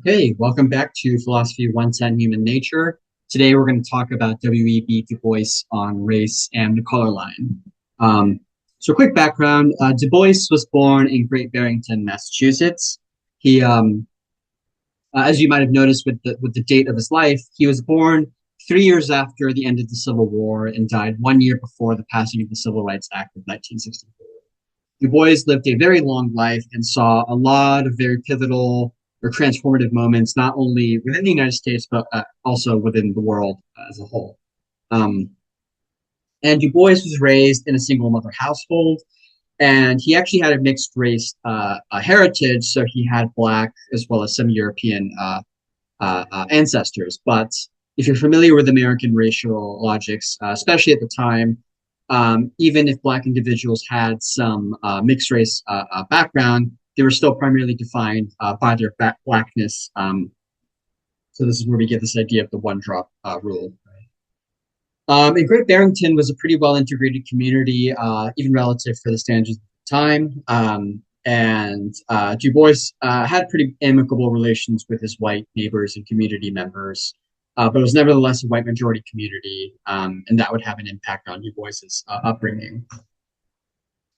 Hey, welcome back to Philosophy 110 Human Nature. Today we're going to talk about W.E.B. Du Bois on race and the color line. Um, quick background, Du Bois was born in Great Barrington, Massachusetts. He, as you might have noticed with the date of his life, he was born 3 years after the end of the Civil War and died 1 year before the passing of the Civil Rights Act of 1964. Du Bois lived a very long life and saw a lot of very pivotal or transformative moments, not only within the United States, but also within the world as a whole. Um, and Du Bois was raised in a single mother household, and he actually had a mixed race heritage, so he had Black as well as some European ancestors. But if you're familiar with American racial logics, especially at the time, even if Black individuals had some mixed race background, they were still primarily defined by their Blackness. So this is where we get this idea of the one drop rule. And Great Barrington was a pretty well integrated community, even relative for the standards of the time. And Du Bois had pretty amicable relations with his white neighbors and community members, but it was nevertheless a white majority community, and that would have an impact on Du Bois's upbringing.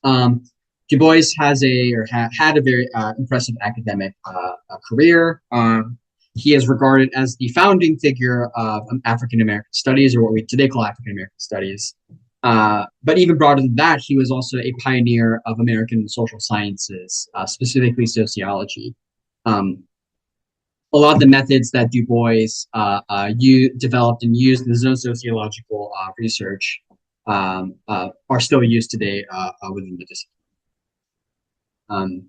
Um, Du Bois had a very impressive academic career. He is regarded as the founding figure of African American studies, or what we today call African American studies. But even broader than that, he was also a pioneer of American social sciences, specifically sociology. Um, a lot of the methods that Du Bois developed and used in his own sociological research are still used today within the discipline. Um,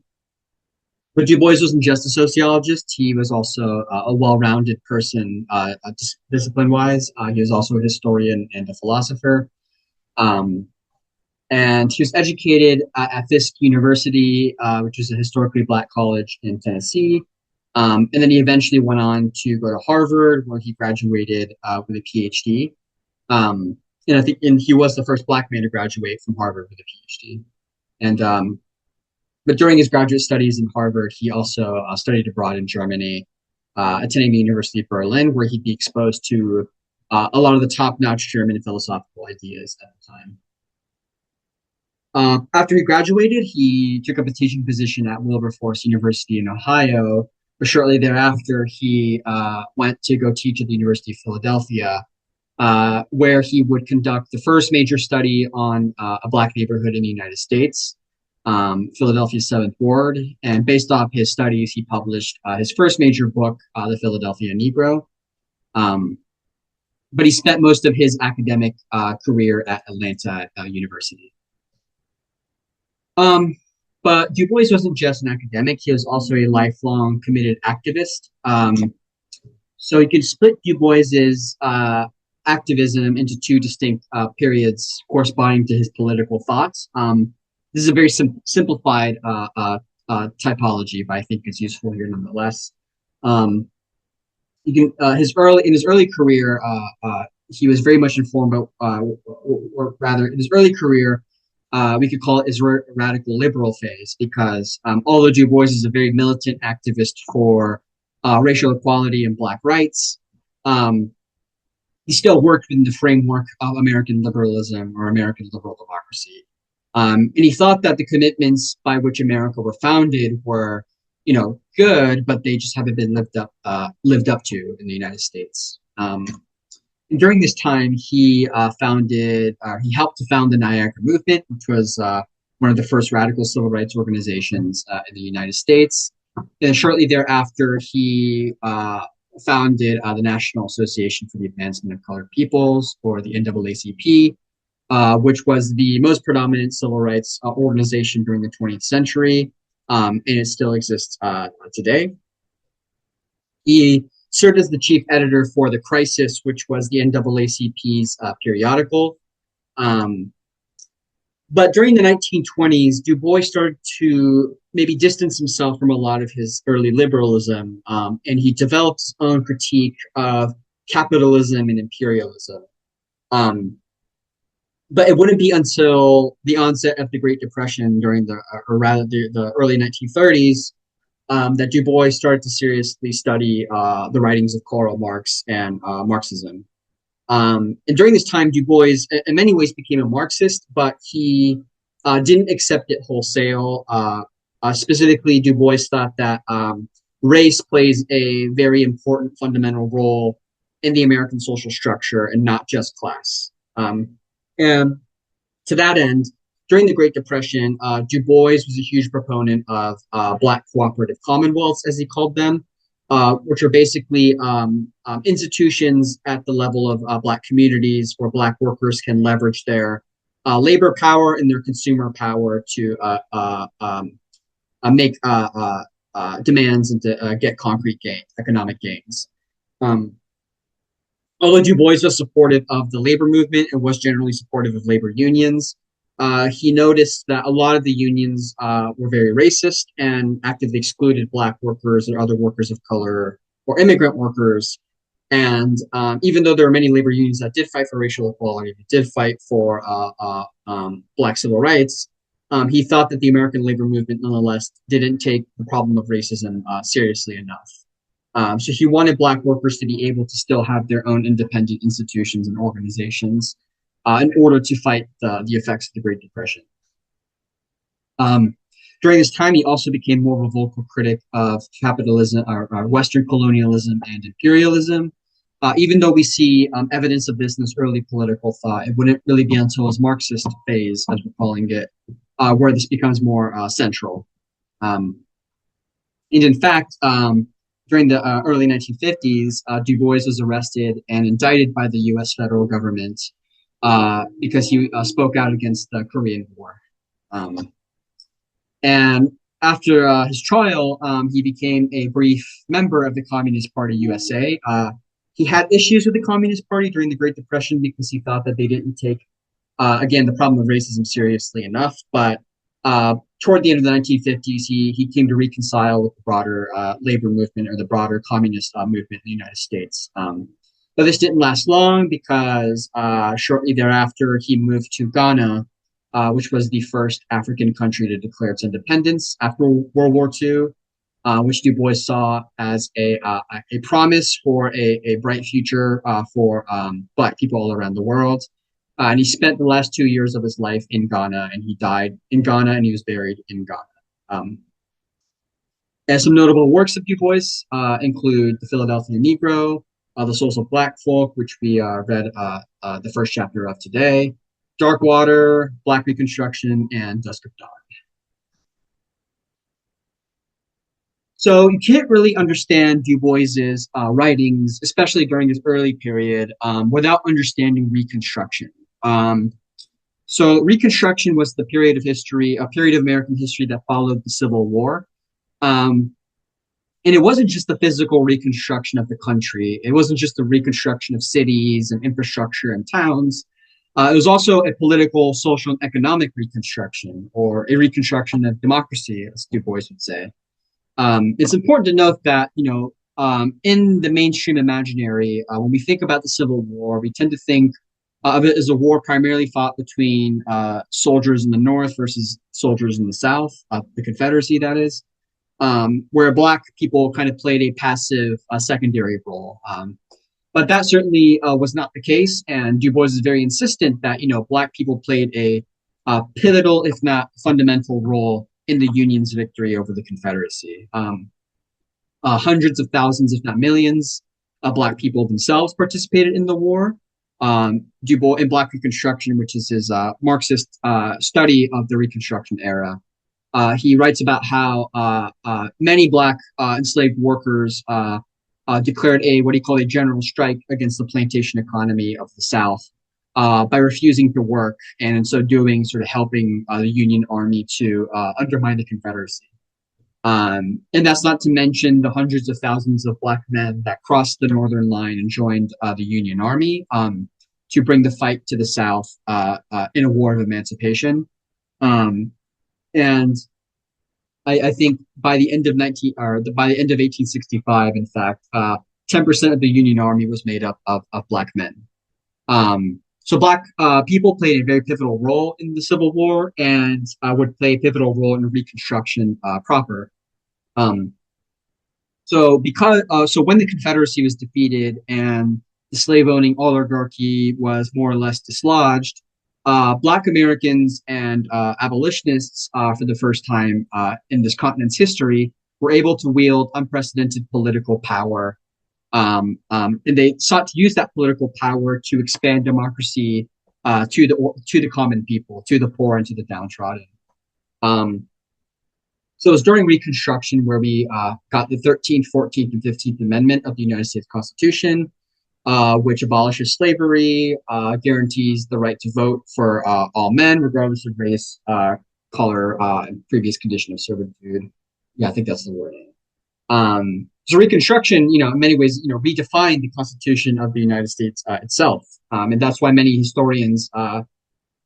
but Du Bois wasn't just a sociologist; he was also a well-rounded person, discipline-wise. He was also a historian and a philosopher. Um, and he was educated at Fisk University, which is a historically Black college in Tennessee. And then he eventually went on to go to Harvard, where he graduated with a PhD. Um, and he was the first Black man to graduate from Harvard with a PhD. And but during his graduate studies in Harvard, he also studied abroad in Germany, attending the University of Berlin, where he'd be exposed to a lot of the top-notch German philosophical ideas at the time. After he graduated, he took up a teaching position at Wilberforce University in Ohio. But shortly thereafter, he went to go teach at the University of Philadelphia, where he would conduct the first major study on a Black neighborhood in the United States, Philadelphia's Seventh Ward. And based off his studies, he published his first major book, The Philadelphia Negro. But he spent most of his academic career at Atlanta University. Um, but Du Bois wasn't just an academic, he was also a lifelong committed activist. So you could split Du Bois's activism into two distinct periods corresponding to his political thoughts. This is a very simplified typology, but I think it's useful here nonetheless. Um, you can in his early career, he was very much informed about, or rather, in his early career, we could call it his radical liberal phase, because although Du Bois is a very militant activist for racial equality and Black rights, he still worked within the framework of American liberalism or American liberal democracy. And he thought that the commitments by which America were founded were, good, but they just haven't been lived up to in the United States. And during this time, he helped to found the Niagara Movement, which was one of the first radical civil rights organizations in the United States. And shortly thereafter, he founded the National Association for the Advancement of Colored Peoples, or the NAACP, which was the most predominant civil rights organization during the 20th century, and it still exists today. He served as the chief editor for The Crisis, which was the NAACP's periodical. But during the 1920s, Du Bois started to maybe distance himself from a lot of his early liberalism, and he developed his own critique of capitalism and imperialism. But it wouldn't be until the onset of the Great Depression during the early 1930s that Du Bois started to seriously study the writings of Karl Marx and Marxism. And during this time, Du Bois, in many ways, became a Marxist, but he didn't accept it wholesale. Specifically, Du Bois thought that race plays a very important fundamental role in the American social structure and not just class. And to that end, during the Great Depression, Du Bois was a huge proponent of Black cooperative commonwealths, as he called them, which are basically institutions at the level of Black communities where Black workers can leverage their labor power and their consumer power to make demands and to get concrete economic gains. Um, Although Du Bois was supportive of the labor movement and was generally supportive of labor unions, he noticed that a lot of the unions were very racist and actively excluded Black workers or other workers of color or immigrant workers. And even though there were many labor unions that did fight for racial equality, that did fight for Black civil rights, he thought that the American labor movement nonetheless didn't take the problem of racism seriously enough. So he wanted Black workers to be able to still have their own independent institutions and organizations in order to fight the effects of the Great Depression. Um, During this time, he also became more of a vocal critic of capitalism, or Western colonialism and imperialism. Even though we see evidence of this in his early political thought, it wouldn't really be until his Marxist phase, as we're calling it, where this becomes more central. Um, and in fact, during the early 1950s, Du Bois was arrested and indicted by the U.S. federal government because he spoke out against the Korean War. Um, and after his trial, he became a brief member of the Communist Party USA. He had issues with the Communist Party during the Great Depression because he thought that they didn't take, again, the problem of racism seriously enough. But toward the end of the 1950s, he came to reconcile with the broader labor movement or the broader communist movement in the United States. But this didn't last long because shortly thereafter, he moved to Ghana, which was the first African country to declare its independence after World War II, which Du Bois saw as a promise for a bright future for Black people all around the world. And he spent the last 2 years of his life in Ghana, and he died in Ghana, and he was buried in Ghana. And some notable works of Du Bois include The Philadelphia Negro, The Souls of Black Folk, which we read the first chapter of today, Dark Water, Black Reconstruction, and Dusk of Dawn. So you can't really understand Du Bois's writings, especially during his early period, without understanding Reconstruction. So Reconstruction was the period of history, a period of American history that followed the Civil War. And it wasn't just the physical reconstruction of the country. It wasn't just the reconstruction of cities and infrastructure and towns. It was also a political, social, and economic reconstruction, or a reconstruction of democracy, as Du Bois would say. It's important to note that, in the mainstream imaginary, when we think about the Civil War, we tend to think of it as a war primarily fought between soldiers in the North versus soldiers in the South, the Confederacy, that is, where Black people kind of played a passive secondary role. But that certainly was not the case, and Du Bois is very insistent that, Black people played a pivotal, if not fundamental, role in the Union's victory over the Confederacy. Hundreds of thousands, if not millions, of Black people themselves participated in the war. Du Bois in Black Reconstruction, which is his Marxist study of the Reconstruction era, he writes about how many Black enslaved workers declared what he called a general strike against the plantation economy of the South by refusing to work, and in so doing, sort of helping the Union Army to undermine the Confederacy. And that's not to mention the hundreds of thousands of Black men that crossed the Northern Line and joined the Union Army to bring the fight to the South in a war of emancipation. And I think by the end of 1865, in fact, 10% of the Union Army was made up of Black men. So Black people played a very pivotal role in the Civil War and would play a pivotal role in Reconstruction proper. Um, so when the Confederacy was defeated and the slave owning oligarchy was more or less dislodged, Black Americans and abolitionists, for the first time in this continent's history, were able to wield unprecedented political power. And they sought to use that political power to expand democracy to the common people, to the poor, and to the downtrodden. Um, so it was during Reconstruction where we got the 13th, 14th, and 15th Amendment of the United States Constitution, which abolishes slavery, guarantees the right to vote for all men, regardless of race, color, and previous condition of servitude. Yeah, I think that's the wording. So Reconstruction, in many ways, redefined the Constitution of the United States itself, and that's why many historians,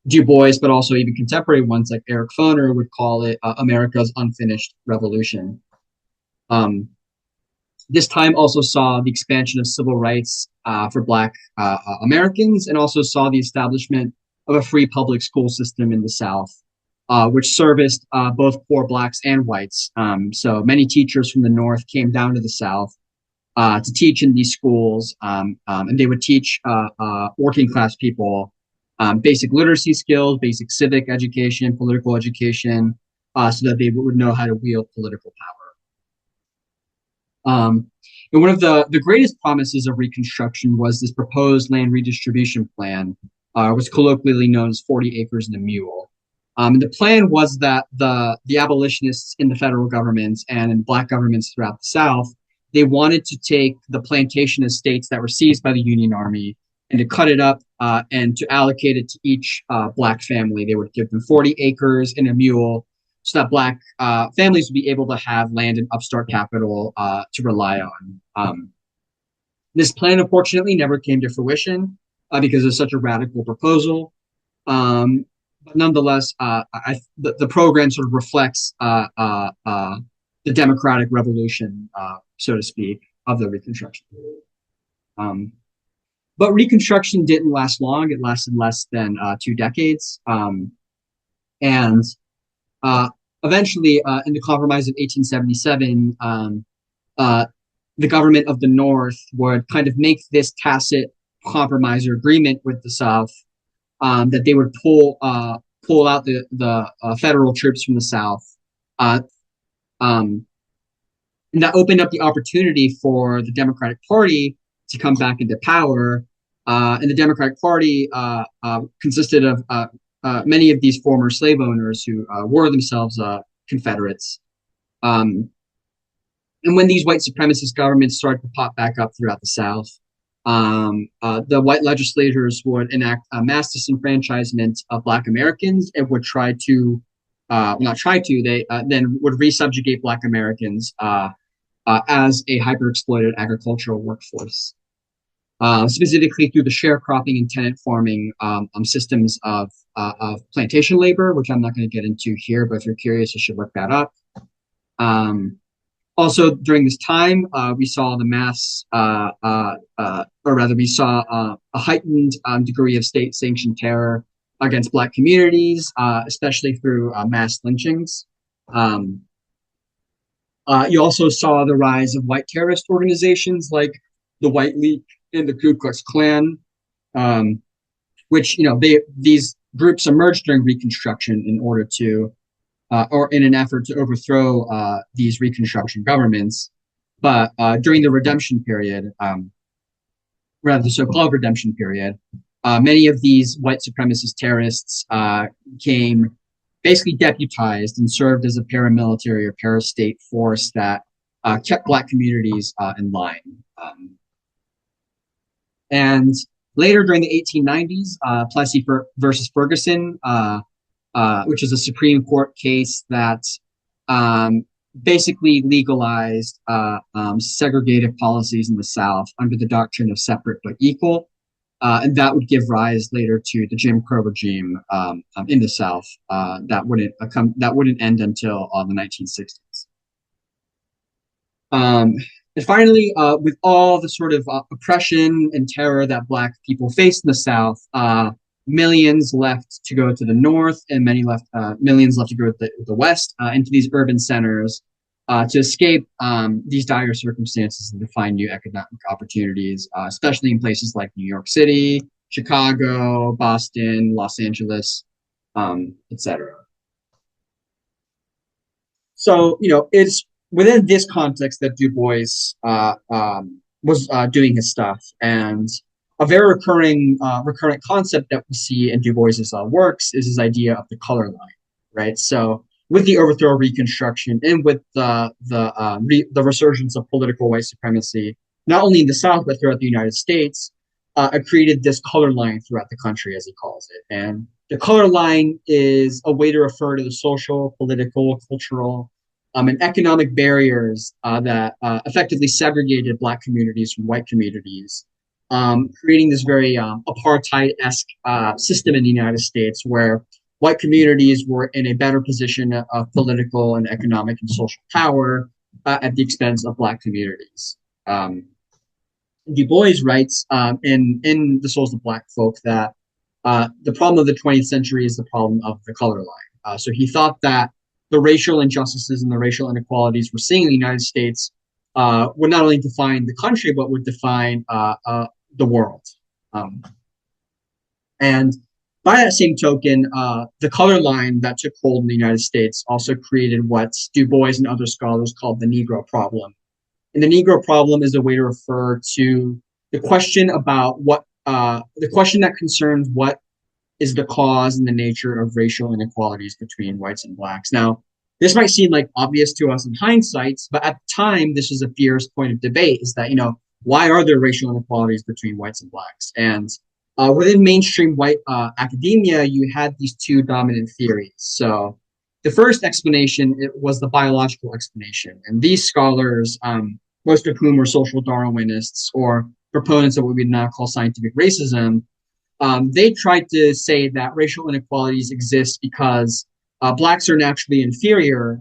Du Bois, but also even contemporary ones like Eric Foner, would call it America's unfinished revolution. Um, this time also saw the expansion of civil rights for Black Americans, and also saw the establishment of a free public school system in the South, which serviced both poor Blacks and whites. So many teachers from the North came down to the South to teach in these schools, and they would teach working class people basic literacy skills, basic civic education, political education, so that they would know how to wield political power. And one of the greatest promises of Reconstruction was this proposed land redistribution plan, was colloquially known as 40 acres and a mule. And the plan was that the abolitionists in the federal government and in Black governments throughout the South, they wanted to take the plantation estates that were seized by the Union Army and to cut it up and to allocate it to each Black family. They would give them 40 acres and a mule so that Black families would be able to have land and upstart capital to rely on. This plan, unfortunately, never came to fruition because it was such a radical proposal. But nonetheless, the program sort of reflects the democratic revolution, so to speak, of the Reconstruction period. But Reconstruction didn't last long. It lasted less than 2 decades. And eventually, in the Compromise of 1877, the government of the North would kind of make this tacit compromise or agreement with the South, that they would pull out the federal troops from the South. And that opened up the opportunity for the Democratic Party to come back into power. And the Democratic Party consisted of many of these former slave owners who were themselves Confederates. And when these white supremacist governments started to pop back up throughout the South, the white legislators would enact a mass disenfranchisement of Black Americans and would try to, they then would resubjugate Black Americans as a hyper-exploited agricultural workforce, specifically through the sharecropping and tenant farming systems of plantation labor, which I'm not going to get into here, but if you're curious, you should look that up. Also, during this time, we saw the mass, or rather, we saw a heightened degree of state-sanctioned terror against Black communities, especially through mass lynchings. You also saw the rise of white terrorist organizations like the White League and the Ku Klux Klan, which these groups emerged during Reconstruction in order to, or in an effort to overthrow these Reconstruction governments. But during the redemption period, rather the so-called redemption period, many of these white supremacist terrorists came basically deputized and served as a paramilitary or parastate force that kept Black communities in line. And later during the 1890s, Plessy versus Ferguson, which is a Supreme Court case that basically legalized segregative policies in the South under the doctrine of separate but equal. And that would give rise later to the Jim Crow regime in the South that wouldn't end until the 1960s. And finally, with all the sort of oppression and terror that Black people faced in the South, millions left to go to the North, and millions left to go to the West, into these urban centers, to escape these dire circumstances and to find new economic opportunities, especially in places like New York City, Chicago, Boston, Los Angeles, etc. So, it's within this context that Du Bois was doing his stuff, and a very recurrent concept that we see in Du Bois's works is his idea of the color line, right? So, with the overthrow of Reconstruction and with the resurgence of political white supremacy, not only in the South but throughout the United States, it created this color line throughout the country, as he calls it, and the color line is a way to refer to the social, political, cultural, and economic barriers that effectively segregated Black communities from white communities, creating this very apartheid-esque system in the United States where white communities were in a better position of political and economic and social power at the expense of Black communities. Du Bois writes in The Souls of Black Folk that the problem of the 20th century is the problem of the color line. So he thought that the racial injustices and the racial inequalities we're seeing in the United States would not only define the country, but would define the world. Um, and by that same token, the color line that took hold in the United States also created what Du Bois and other scholars called the Negro problem. And the Negro problem is a way to refer to the question about the question that concerns what is the cause and the nature of racial inequalities between whites and blacks. Now, this might seem like obvious to us in hindsight, but at the time, this was a fierce point of debate is that, why are there racial inequalities between whites and blacks? And within mainstream white academia, you had these two dominant theories. So the first explanation was the biological explanation. And these scholars, most of whom were social Darwinists or proponents of what we now call scientific racism, they tried to say that racial inequalities exist because blacks are naturally inferior.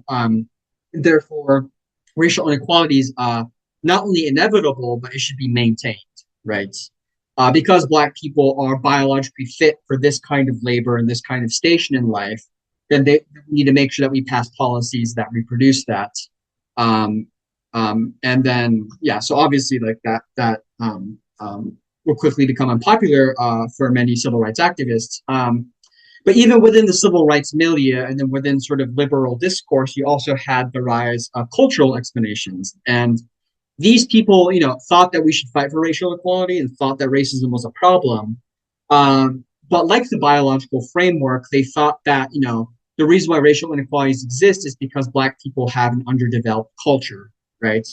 Therefore, racial inequalities are not only inevitable, but it should be maintained, right? Because black people are biologically fit for this kind of labor and this kind of station in life, then they need to make sure that we pass policies that reproduce that. And then, yeah, so obviously, like that will quickly become unpopular for many civil rights activists. But even within the civil rights milieu and then within sort of liberal discourse, you also had the rise of cultural explanations. And these people, thought that we should fight for racial equality and thought that racism was a problem. But like the biological framework, they thought that, the reason why racial inequalities exist is because Black people have an underdeveloped culture, right?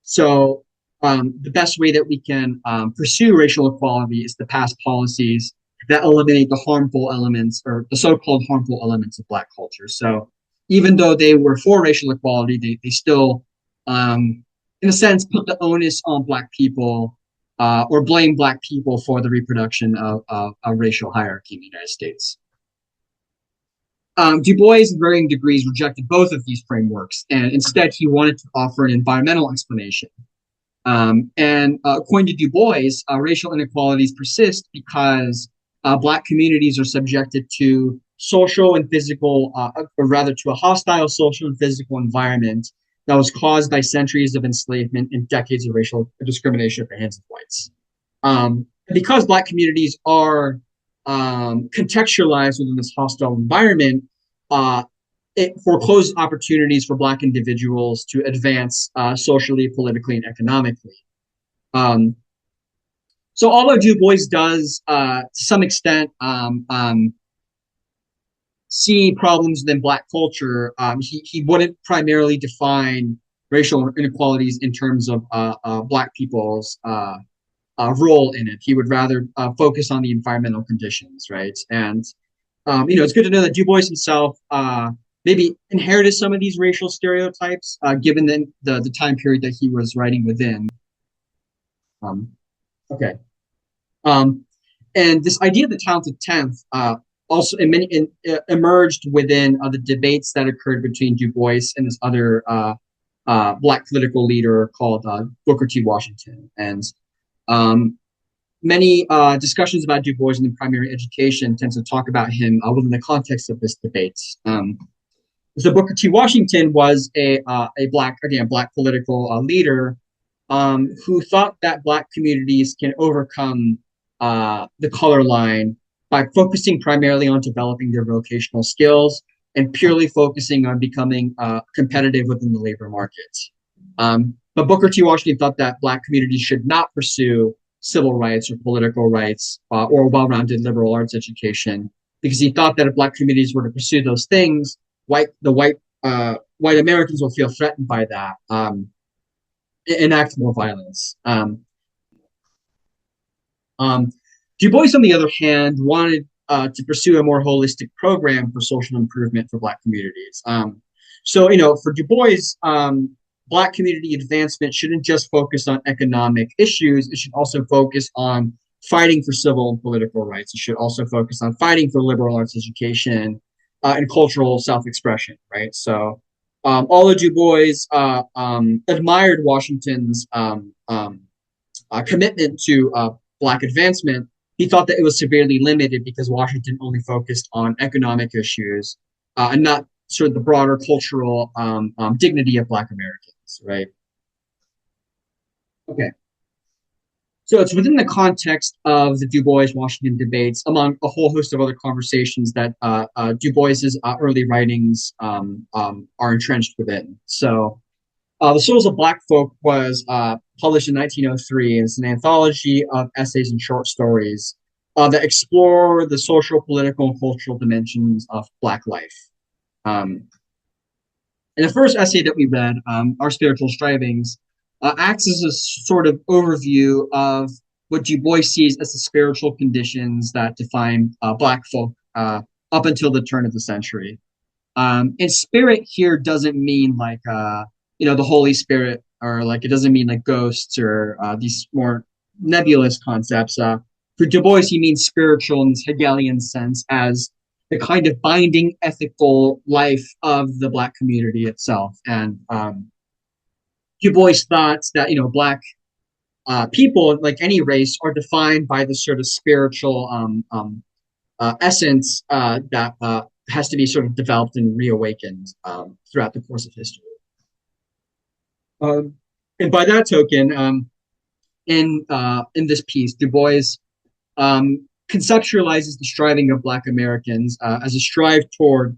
So the best way that we can pursue racial equality is to pass policies that eliminate the harmful elements or the so-called harmful elements of Black culture. So even though they were for racial equality, they still, in a sense, put the onus on Black people or blame Black people for the reproduction of a racial hierarchy in the United States. Du Bois, in varying degrees, rejected both of these frameworks, and instead he wanted to offer an environmental explanation. According to Du Bois, racial inequalities persist because Black communities are subjected to social and physical, or rather to a hostile social and physical environment that was caused by centuries of enslavement and decades of racial discrimination at the hands of whites. Because Black communities are contextualized within this hostile environment, it forecloses opportunities for Black individuals to advance socially, politically, and economically. So although Du Bois does, to some extent, see problems within Black culture, he wouldn't primarily define racial inequalities in terms of Black people's role in it. He would rather focus on the environmental conditions, right? And it's good to know that Du Bois himself maybe inherited some of these racial stereotypes, given the time period that he was writing within. Okay. And this idea of the talented tenth also emerged within the debates that occurred between Du Bois and this other Black political leader called Booker T. Washington. And many discussions about Du Bois in the primary education tend to talk about him within the context of this debate. So Booker T. Washington was a black, again, black political leader who thought that black communities can overcome the color line by focusing primarily on developing their vocational skills and purely focusing on becoming competitive within the labor market. But Booker T. Washington thought that black communities should not pursue civil rights or political rights or well-rounded liberal arts education because he thought that if black communities were to pursue those things, white Americans will feel threatened by that enact more violence. Um, Du Bois, on the other hand, wanted to pursue a more holistic program for social improvement for Black communities. So, for Du Bois, Black community advancement shouldn't just focus on economic issues. It should also focus on fighting for civil and political rights. It should also focus on fighting for liberal arts education and cultural self-expression, right? So, all of Du Bois admired Washington's commitment to Black advancement. He thought that it was severely limited because Washington only focused on economic issues and not sort of the broader cultural dignity of Black Americans, right? Okay. So it's within the context of the Du Bois-Washington debates, among a whole host of other conversations that Du Bois's early writings are entrenched within. So The Souls of Black Folk was published in 1903, and it's an anthology of essays and short stories that explore the social, political, and cultural dimensions of Black life. Um, and the first essay that we read, Our Spiritual Strivings, acts as a sort of overview of what Du Bois sees as the spiritual conditions that define Black folk up until the turn of the century. And spirit here doesn't mean like the Holy Spirit, or like it doesn't mean like ghosts or these more nebulous concepts. For Du Bois, he means spiritual in this Hegelian sense as the kind of binding ethical life of the Black community itself. And Du Bois thought that Black people, like any race, are defined by the sort of spiritual essence that has to be sort of developed and reawakened throughout the course of history. And by that token, in this piece, Du Bois conceptualizes the striving of Black Americans as a strive toward,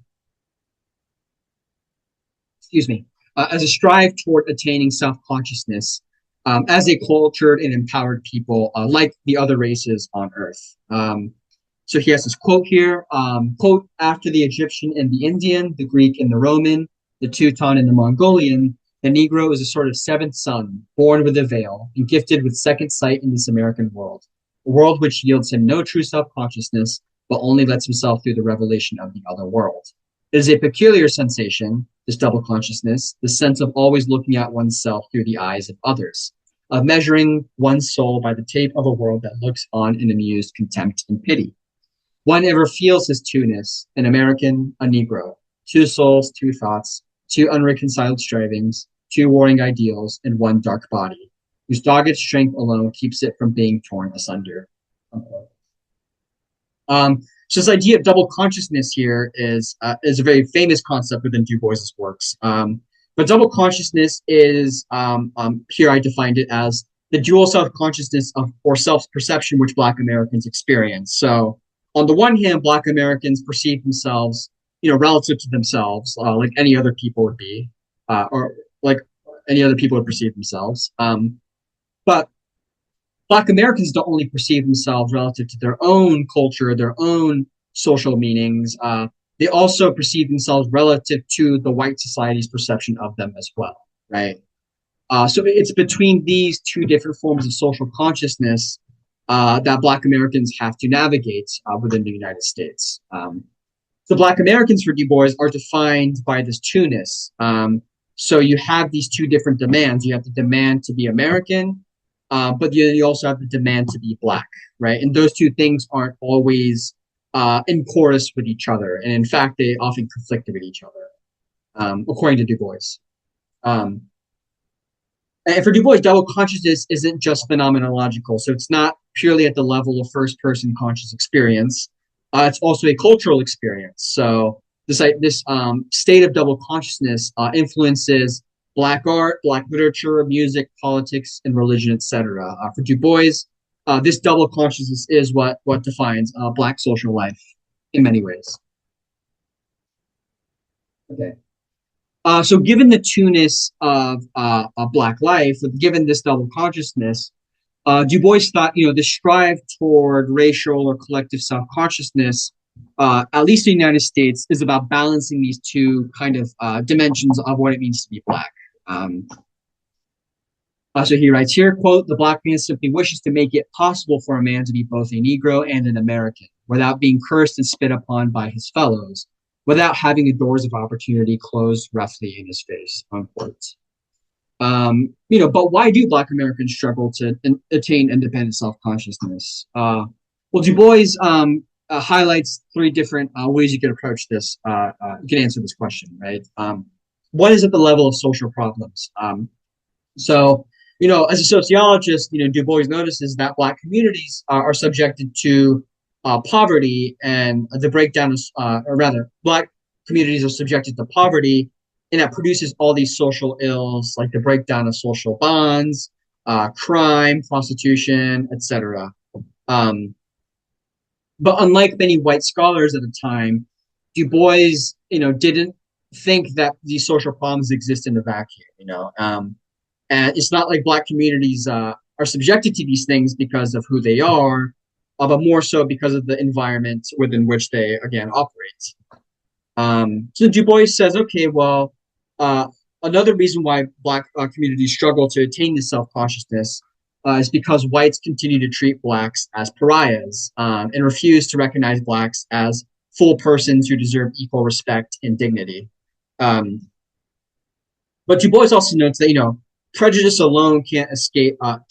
as a strive toward attaining self-consciousness as a cultured and empowered people, like the other races on Earth. So he has this quote here, quote, after the Egyptian and the Indian, the Greek and the Roman, the Teuton and the Mongolian, the Negro is a sort of seventh son, born with a veil and gifted with second sight in this American world, a world which yields him no true self-consciousness, but only lets himself through the revelation of the other world. It is a peculiar sensation, this double consciousness, the sense of always looking at oneself through the eyes of others, of measuring one's soul by the tape of a world that looks on in amused contempt and pity. One ever feels his two-ness, an American, a Negro, two souls, two thoughts, two unreconciled strivings, two warring ideals, and one dark body, whose dogged strength alone keeps it from being torn asunder. So this idea of double consciousness here is a very famous concept within Du Bois's works. But double consciousness is, here I defined it as the dual self-consciousness or self-perception which Black Americans experience. So on the one hand, Black Americans perceive themselves, relative to themselves, like any other people would be, or like any other people would perceive themselves. But Black Americans don't only perceive themselves relative to their own culture, their own social meanings. They also perceive themselves relative to the white society's perception of them as well, right? So it's between these two different forms of social consciousness that Black Americans have to navigate within the United States. So Black Americans for Du Bois are defined by this two-ness. So you have these two different demands. You have the demand to be American, but you also have the demand to be Black, right? And those two things aren't always in chorus with each other. And in fact, they often conflict with each other, according to Du Bois. And for Du Bois, double consciousness isn't just phenomenological. So it's not purely at the level of first-person conscious experience. It's also a cultural experience. So this state of double consciousness influences Black art, Black literature, music, politics, and religion, etc. For Du Bois, this double consciousness is what defines Black social life in many ways. Okay. So, given the two-ness of Black life, given this double consciousness, Du Bois thought, the strive toward racial or collective self-consciousness, at least in the United States, is about balancing these two kind of dimensions of what it means to be Black. Um, so he writes here, quote, the Black man simply wishes to make it possible for a man to be both a Negro and an American, without being cursed and spit upon by his fellows, without having the doors of opportunity closed roughly in his face, unquote. But why do Black Americans struggle to attain independent self-consciousness? Well, Du Bois highlights three different ways you can approach this. You can answer this question, right? One is at the level of social problems. As a sociologist, Du Bois notices that Black communities are subjected to poverty and the breakdown of, or rather, Black communities are subjected to poverty, and that produces all these social ills like the breakdown of social bonds, crime, prostitution, etc. Um, but unlike many white scholars at the time, Du Bois, didn't think that these social problems exist in a vacuum. And it's not like Black communities are subjected to these things because of who they are, but more so because of the environment within which they, again, operate. So Du Bois says, okay, well, another reason why Black communities struggle to attain this self-consciousness is because whites continue to treat Blacks as pariahs and refuse to recognize Blacks as full persons who deserve equal respect and dignity. But Du Bois also notes that, prejudice alone can't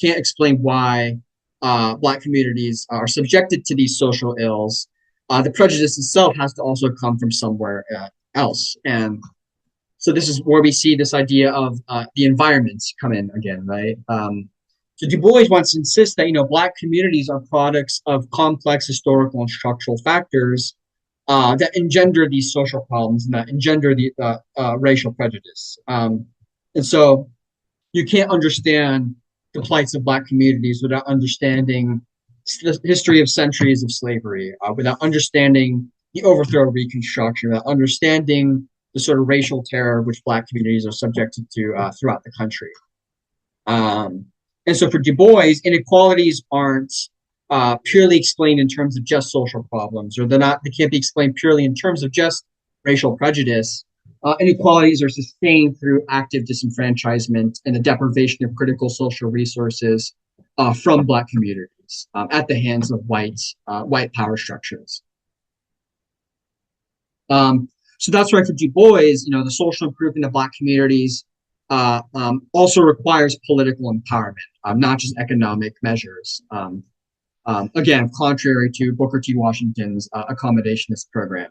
explain why Black communities are subjected to these social ills. The prejudice itself has to also come from somewhere else. And so this is where we see this idea of the environments come in again, right? So Du Bois wants to insist that, Black communities are products of complex historical and structural factors that engender these social problems and that engender the racial prejudice. And so you can't understand the plights of Black communities without understanding the history of centuries of slavery, without understanding the overthrow of Reconstruction, without understanding the sort of racial terror which Black communities are subjected to throughout the country. And so for Du Bois, inequalities aren't purely explained in terms of just social problems, or they can't be explained purely in terms of just racial prejudice. Inequalities are sustained through active disenfranchisement and the deprivation of critical social resources from Black communities at the hands of white power structures. So that's why for Du Bois, the social improvement of Black communities also requires political empowerment, not just economic measures. Again, contrary to Booker T. Washington's accommodationist program.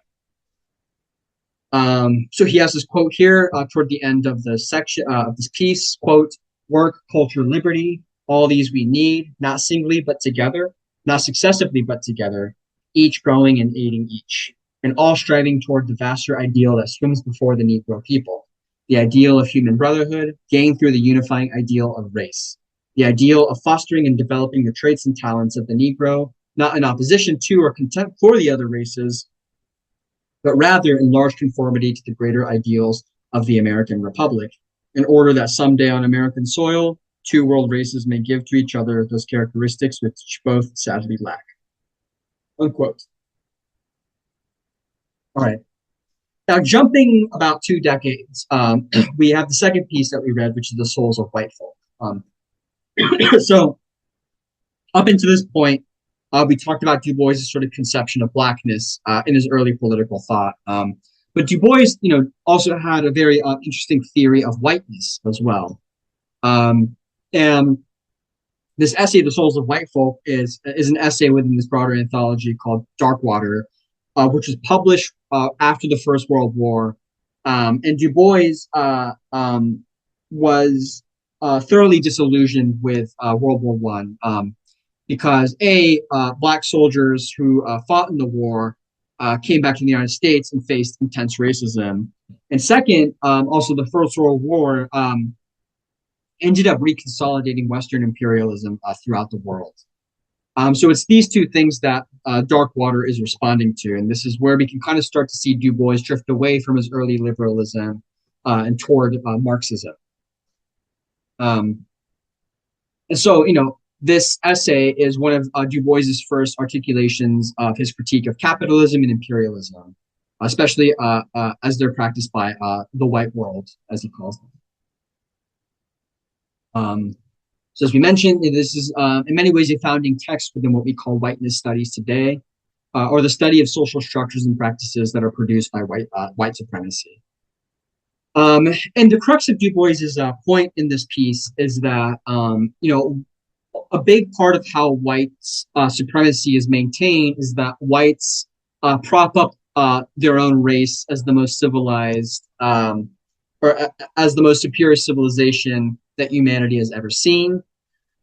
So he has this quote here toward the end of the section of this piece, quote, work, culture, liberty, all these we need, not singly but together, not successively but together, each growing and aiding each, and all striving toward the vaster ideal that swims before the Negro people, the ideal of human brotherhood, gained through the unifying ideal of race, the ideal of fostering and developing the traits and talents of the Negro, not in opposition to or contempt for the other races, but rather in large conformity to the greater ideals of the American Republic, in order that someday on American soil, two world races may give to each other those characteristics which both sadly lack. Unquote. All right. Now, jumping about 2 decades, we have the second piece that we read, which is The Souls of White Folk. So, up until this point, we talked about Du Bois' sort of conception of Blackness in his early political thought. But Du Bois, also had a very interesting theory of whiteness as well. And this essay, The Souls of White Folk, is an essay within this broader anthology called Darkwater, which was published after the First World War. And Du Bois was thoroughly disillusioned with World War One because Black soldiers who fought in the war came back to the United States and faced intense racism. And second, also the First World War ended up reconsolidating Western imperialism throughout the world. So it's these two things that Darkwater is responding to, and this is where we can kind of start to see Du Bois drift away from his early liberalism and toward Marxism. Um, and so, this essay is one of Du Bois's first articulations of his critique of capitalism and imperialism, especially as they're practiced by the white world, as he calls them. So as we mentioned, this is in many ways a founding text within what we call whiteness studies today, or the study of social structures and practices that are produced by white supremacy. And the crux of Du Bois's point in this piece is that a big part of how white supremacy is maintained is that whites prop up their own race as the most civilized or as the most superior civilization that humanity has ever seen.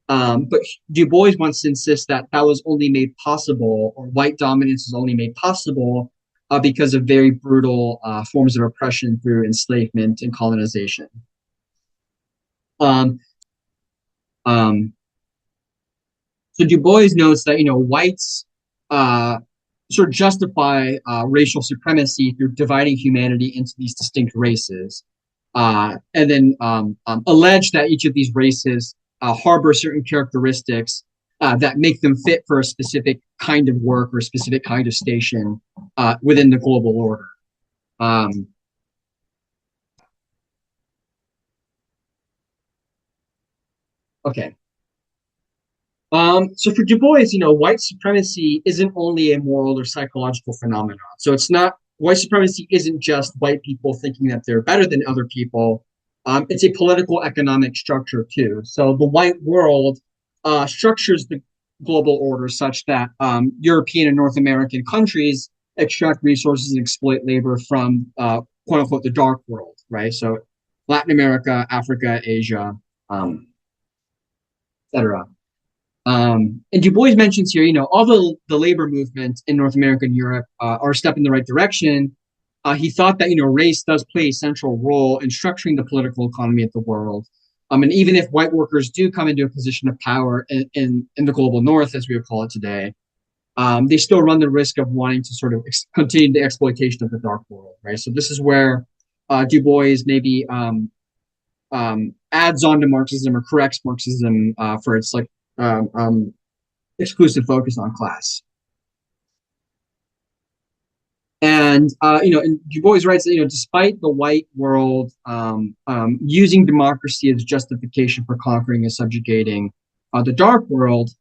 But Du Bois wants to insist that that was only made possible, or white dominance was only made possible because of very brutal forms of oppression through enslavement and colonization. Um, um, so Du Bois notes that whites sort of justify racial supremacy through dividing humanity into these distinct races, and then allege that each of these races harbor certain characteristics that make them fit for a specific kind of work or a specific kind of station within the global order. Okay. So for Du Bois, white supremacy isn't only a moral or psychological phenomenon. So it's not white supremacy isn't just white people thinking that they're better than other people. It's a political economic structure too. So the white world structures the global order such that European and North American countries extract resources and exploit labor from quote unquote the dark world, right? So Latin America, Africa, Asia, etc. And Du Bois mentions here, although the labor movement in North America and Europe are a step in the right direction, he thought that, race does play a central role in structuring the political economy of the world. And even if white workers do come into a position of power in the global north, as we would call it today, they still run the risk of wanting to sort of continue the exploitation of the dark world, right? So this is where Du Bois maybe adds on to Marxism or corrects Marxism for its like exclusive focus on class. And and Du Bois writes that despite the white world using democracy as justification for conquering and subjugating the dark world,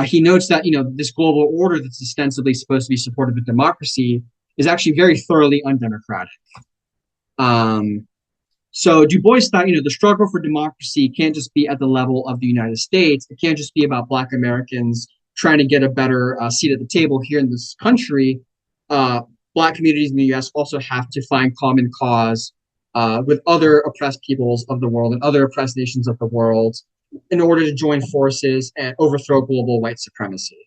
he notes that this global order that's ostensibly supposed to be supportive of democracy is actually very thoroughly undemocratic. So Du Bois thought, the struggle for democracy can't just be at the level of the United States. It can't just be about Black Americans trying to get a better seat at the table here in this country. Black communities in the U.S. also have to find common cause with other oppressed peoples of the world and other oppressed nations of the world in order to join forces and overthrow global white supremacy.